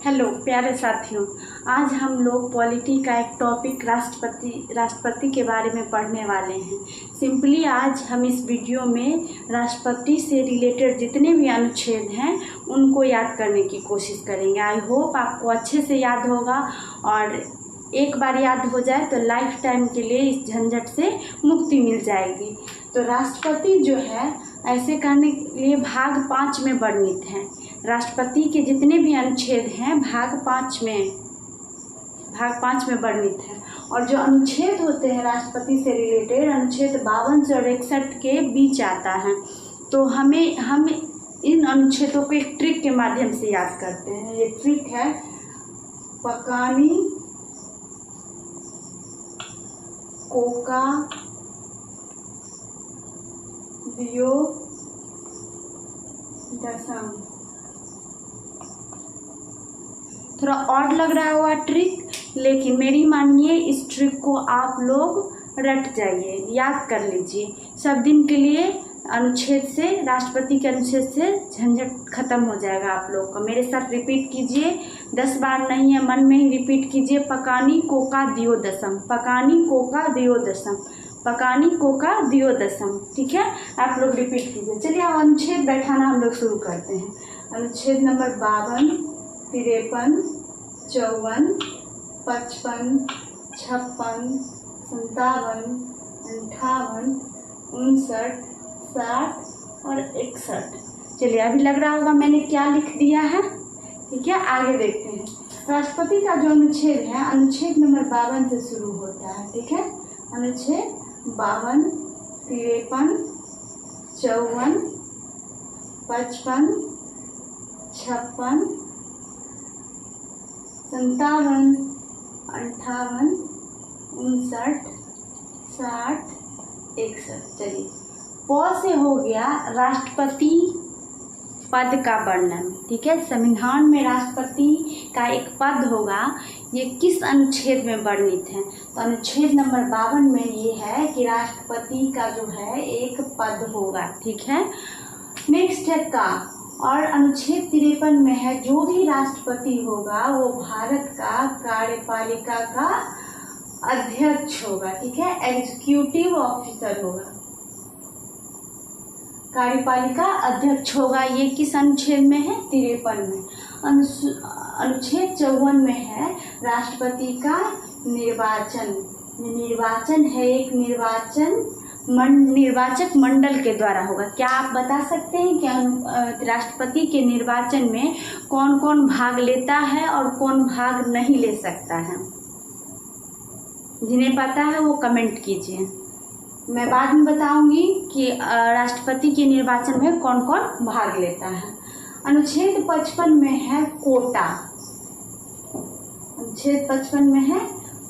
Hello प्यारे साथियों, आज हम लोग पॉलिटी का एक टॉपिक राष्ट्रपति के बारे में पढ़ने वाले हैं। सिंपली आज हम इस वीडियो में राष्ट्रपति से रिलेटेड जितने भी अनुच्छेद हैं उनको याद करने की कोशिश करेंगे। आई होप आपको अच्छे से याद होगा और एक बार याद हो जाए तो लाइफ टाइम के लिए इस झंझट से मुक्ति मिल जाएगी। तो राष्ट्रपति जो है ऐसे करने के लिए भाग 5 में वर्णित है। राष्ट्रपति के जितने भी अनुच्छेद हैं भाग 5 में वर्णित है। और जो अनुच्छेद होते हैं राष्ट्रपति से रिलेटेड, अनुच्छेद 52 से और 61 के बीच आता है। तो हम इन अनुच्छेदों को एक ट्रिक के माध्यम से याद करते हैं। ये ट्रिक है पकानी कोका दियो दसम। थोड़ा ऑड लग रहा हुआ ट्रिक, लेकिन मेरी मानिए इस ट्रिक को आप लोग रट जाइए, याद कर लीजिए। सब दिन के लिए अनुच्छेद से, राष्ट्रपति के अनुच्छेद से झंझट खत्म हो जाएगा आप लोग का। मेरे साथ रिपीट कीजिए, 10 बार नहीं है, मन में ही रिपीट कीजिए। पकानी कोका दियो दसम, पकानी कोका दियो दसम, पकानी कोका दियो दसम। ठीक है, आप लोग रिपीट कीजिए। चलिए अब अनुच्छेद बैठाना हम लोग शुरू करते हैं। अनुच्छेद नंबर 52, 53, 54, 55, 56, 57, 58, 59, 60 और 61। चलिए अभी लग रहा होगा मैंने क्या लिख दिया है। ठीक है, आगे देखते हैं। राष्ट्रपति का जो अनुच्छेद है, अनुच्छेद नंबर 52 से शुरू होता है। ठीक है, अनुच्छेद 52, 53, 54, 55, 56, 57, 58, 59, 60, 61। चलिए प से हो गया राष्ट्रपति पद का वर्णन। ठीक है, संविधान में राष्ट्रपति का एक पद होगा, ये किस अनुच्छेद में वर्णित है? तो अनुच्छेद नंबर 52 में ये है कि राष्ट्रपति का जो है एक पद होगा। ठीक है, नेक्स्ट है का। और अनुच्छेद 53 में है जो भी राष्ट्रपति होगा वो भारत का कार्यपालिका का अध्यक्ष होगा। ठीक है, एग्जीक्यूटिव ऑफिसर होगा, कार्यपालिका अध्यक्ष होगा। ये किस अनुच्छेद में है? 53 में। अनुच्छेद 54 में है राष्ट्रपति का निर्वाचन। निर्वाचन है एक निर्वाचक मंडल के द्वारा होगा। क्या आप बता सकते हैं कि राष्ट्रपति के निर्वाचन में कौन कौन भाग लेता है और कौन भाग नहीं ले सकता है? जिन्हें पता है वो कमेंट कीजिए। मैं बाद में बताऊंगी कि राष्ट्रपति के निर्वाचन में कौन कौन भाग लेता है। अनुच्छेद 55 में है कोटा। अनुच्छेद 55 में है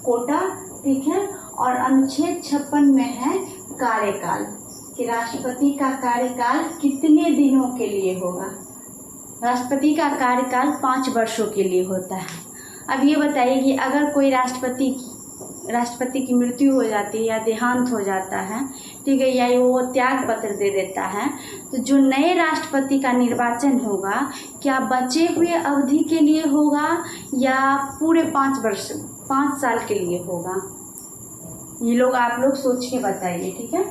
कोटा। ठीक है, और अनुच्छेद 56 में है कार्यकाल, कि राष्ट्रपति का कार्यकाल कितने दिनों के लिए होगा। राष्ट्रपति का कार्यकाल 5 वर्षों के लिए होता है। अब ये बताइए कि अगर कोई राष्ट्रपति की मृत्यु हो जाती है या देहांत हो जाता है, ठीक है, या वो त्याग पत्र दे देता है, तो जो नए राष्ट्रपति का निर्वाचन होगा क्या बचे हुए अवधि के लिए होगा या पूरे 5 साल के लिए होगा? ये लोग आप लोग सोच के बताइए। ठीक है,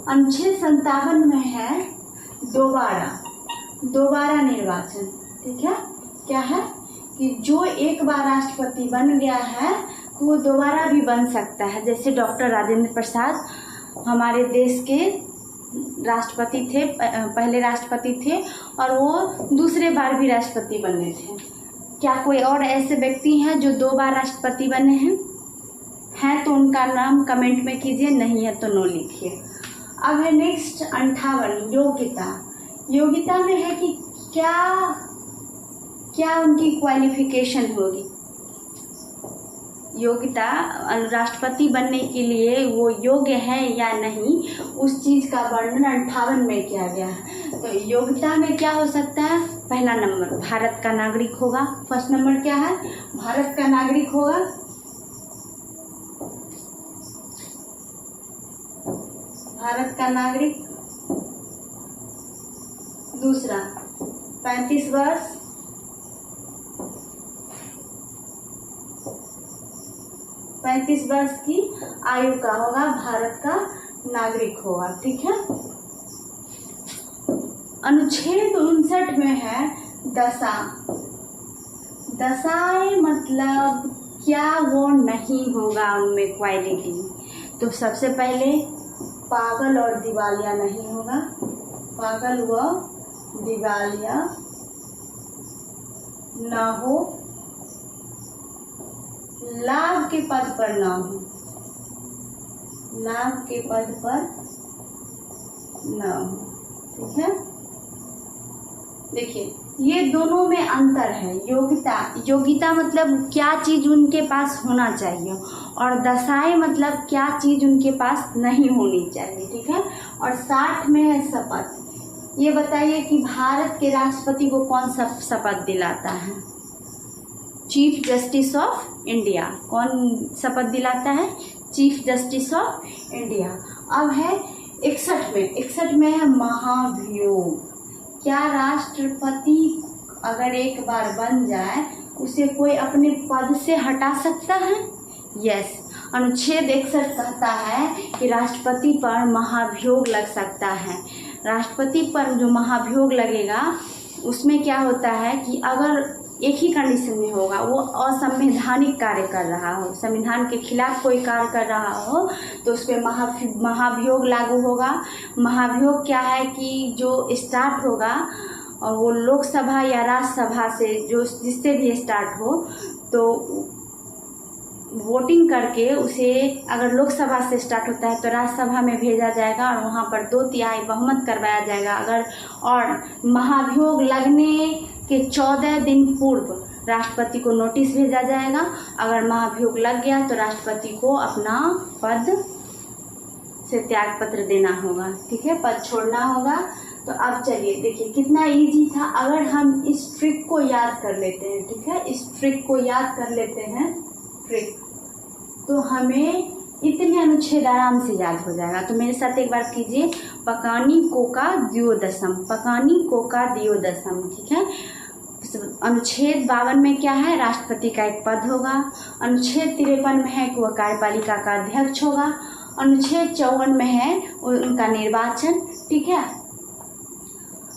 अनुच्छेद 57 में है दोबारा निर्वाचन। ठीक है, क्या है कि जो एक बार राष्ट्रपति बन गया है वो दोबारा भी बन सकता है। जैसे डॉक्टर राजेंद्र प्रसाद हमारे देश के राष्ट्रपति थे, पहले राष्ट्रपति थे और वो दूसरे बार भी राष्ट्रपति बने थे। क्या कोई और ऐसे व्यक्ति हैं जो 2 बार राष्ट्रपति बने हैं? हैं तो उनका नाम कमेंट में कीजिए, नहीं है तो नो लिखिए। अब है नेक्स्ट 58 योग्यता में है कि क्या उनकी क्वालिफिकेशन होगी। योग्यता राष्ट्रपति बनने के लिए वो योग्य है या नहीं, उस चीज़ का वर्णन 58 में किया गया है। तो योग्यता में क्या हो सकता है? पहला नंबर भारत का नागरिक होगा। फर्स्ट नंबर क्या है? भारत का नागरिक होगा। भारत का नागरिक। दूसरा 35 वर्ष 35 वर्ष की आयु का होगा, भारत का नागरिक होगा। ठीक है। अनुच्छेद 59 में है दशा। दशाएं मतलब क्या वो नहीं होगा उनमें क्वालिटी। तो सबसे पहले पागल और दिवालिया नहीं होगा, पागल व दिवालिया ना हो, लाभ के पद पर ना हो, लाभ के पद पर ना हो। ठीक है। देखिए ये दोनों में अंतर है। योग्यता, योग्यता मतलब क्या चीज़ उनके पास होना चाहिए, और दशाएं मतलब क्या चीज़ उनके पास नहीं होनी चाहिए। ठीक है। और 60 में है शपथ। ये बताइए कि भारत के राष्ट्रपति को कौन सा शपथ दिलाता है? Chief justice of India. कौन शपथ दिलाता है? Chief justice of India. अब है 61 में है महाभियोग। क्या राष्ट्रपति अगर एक बार बन जाए उसे कोई अपने पद से हटा सकता है? यस। अनुच्छेद 61 कहता है कि राष्ट्रपति पर महाभियोग लग सकता है। राष्ट्रपति पर जो महाभियोग लगेगा उसमें क्या होता है कि अगर एक ही कंडीशन में होगा, वो असंवैधानिक कार्य कर रहा हो, संविधान के खिलाफ कोई कार्य कर रहा हो, तो उस पर महाभियोग लागू होगा। महाभियोग क्या है कि जो स्टार्ट होगा और वो लोकसभा या राज्यसभा से जो जिससे भी स्टार्ट हो, तो वोटिंग करके उसे अगर लोकसभा से स्टार्ट होता है तो राज्यसभा में भेजा जाएगा और वहाँ पर 2/3 बहुमत करवाया जाएगा। अगर और महाभियोग लगने के 14 दिन पूर्व राष्ट्रपति को नोटिस भेजा जाएगा। अगर महाभियोग लग गया तो राष्ट्रपति को अपना पद से त्याग पत्र देना होगा। ठीक है, पद छोड़ना होगा। तो अब चलिए देखिए कितना इजी था। अगर हम इस ट्रिक को याद कर लेते हैं, ठीक है, इस ट्रिक को याद कर लेते हैं ट्रिक, तो हमें इतने अनुच्छेद आराम से याद हो जाएगा। तो मेरे साथ एक बार कीजिए, पकानी कोका द्योदशम, पकानी कोका द्योदशम। ठीक है। अनुच्छेद 52 में क्या है? राष्ट्रपति का एक पद होगा। अनुच्छेद 53 में है कि वह कार्यपालिका का अध्यक्ष होगा। अनुच्छेद 54 में है उनका निर्वाचन। ठीक है।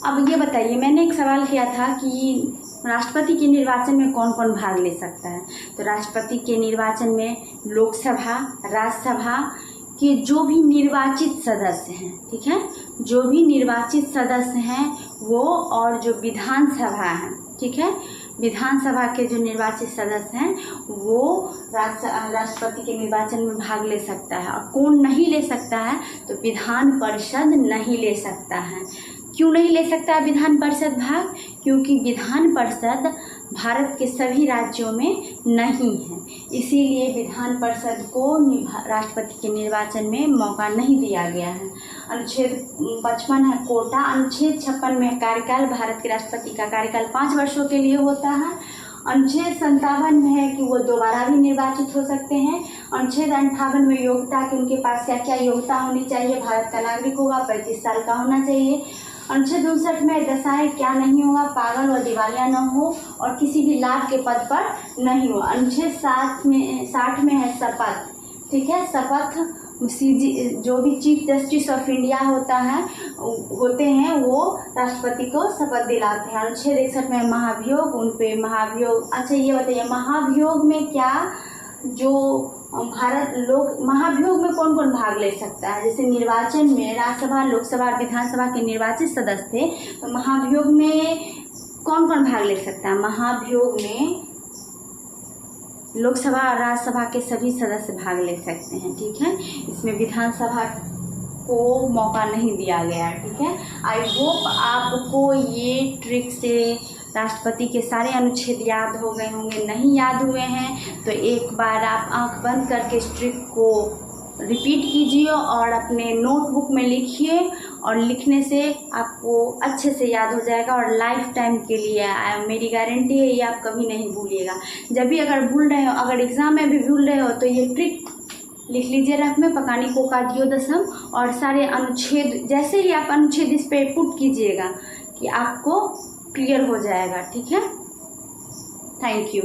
अब ये बताइए, मैंने एक सवाल किया था कि राष्ट्रपति के निर्वाचन में कौन कौन भाग ले सकता है। तो राष्ट्रपति के निर्वाचन में लोकसभा, राज्यसभा के जो भी निर्वाचित सदस्य हैं, ठीक है, जो भी निर्वाचित सदस्य हैं वो, और जो विधानसभा है, ठीक है, विधानसभा के जो निर्वाचित सदस्य हैं वो राष्ट्रपति के निर्वाचन में भाग ले सकता है। और कौन नहीं ले सकता है? तो विधान परिषद नहीं ले सकता है। क्यों नहीं ले सकता विधान परिषद भाग? क्योंकि विधान परिषद भारत के सभी राज्यों में नहीं है, इसीलिए विधान परिषद को राष्ट्रपति के निर्वाचन में मौका नहीं दिया गया है। अनुच्छेद 55 है कोटा। अनुच्छेद 56 में कार्यकाल, भारत के राष्ट्रपति का कार्यकाल 5 वर्षों के लिए होता है। अनुच्छेद 57 में है कि वो दोबारा भी निर्वाचित हो सकते हैं। अनुच्छेद 58 में योग्यता कि उनके पास क्या क्या योग्यता होनी चाहिए। भारत का नागरिक होगा, 35 साल का होना चाहिए। अनुच्छेद 59 में दशाएं क्या नहीं होगा? पागल व दिवालिया न हो और किसी भी लाभ के पद पर नहीं हो। अनुच्छेद 60 में है शपथ। ठीक है, शपथ जो भी चीफ जस्टिस ऑफ इंडिया होते हैं वो राष्ट्रपति को शपथ दिलाते हैं। अनुच्छेद 61 में महाभियोग, उन पे महाभियोग। अच्छा ये बताइए, महाभियोग में क्या जो महाभियोग में कौन कौन भाग ले सकता है? जैसे निर्वाचन में राज्यसभा, लोकसभा और विधानसभा के निर्वाचित सदस्य थे, तो महाभियोग में कौन कौन भाग ले सकता है? महाभियोग में लोकसभा और राज्यसभा के सभी सदस्य भाग ले सकते हैं। ठीक है, इसमें विधानसभा को मौका नहीं दिया गया। ठीक है, आई होप आपको ये ट्रिक से राष्ट्रपति के सारे अनुच्छेद याद हो गए होंगे। नहीं याद हुए हैं तो एक बार आप आंख बंद करके इस ट्रिक को रिपीट कीजिए और अपने नोटबुक में लिखिए, और लिखने से आपको अच्छे से याद हो जाएगा और लाइफ टाइम के लिए मेरी गारंटी है, ये आप कभी नहीं भूलिएगा। जब भी अगर भूल रहे हो, अगर एग्ज़ाम में भी भूल रहे हो, तो ये ट्रिक लिख लीजिए रफ में, पकानी कोका द्योदशम, और सारे अनुच्छेद जैसे ही आप अनुच्छेद इस पर पुट कीजिएगा कि आपको क्लियर हो जाएगा। ठीक है, थैंक यू।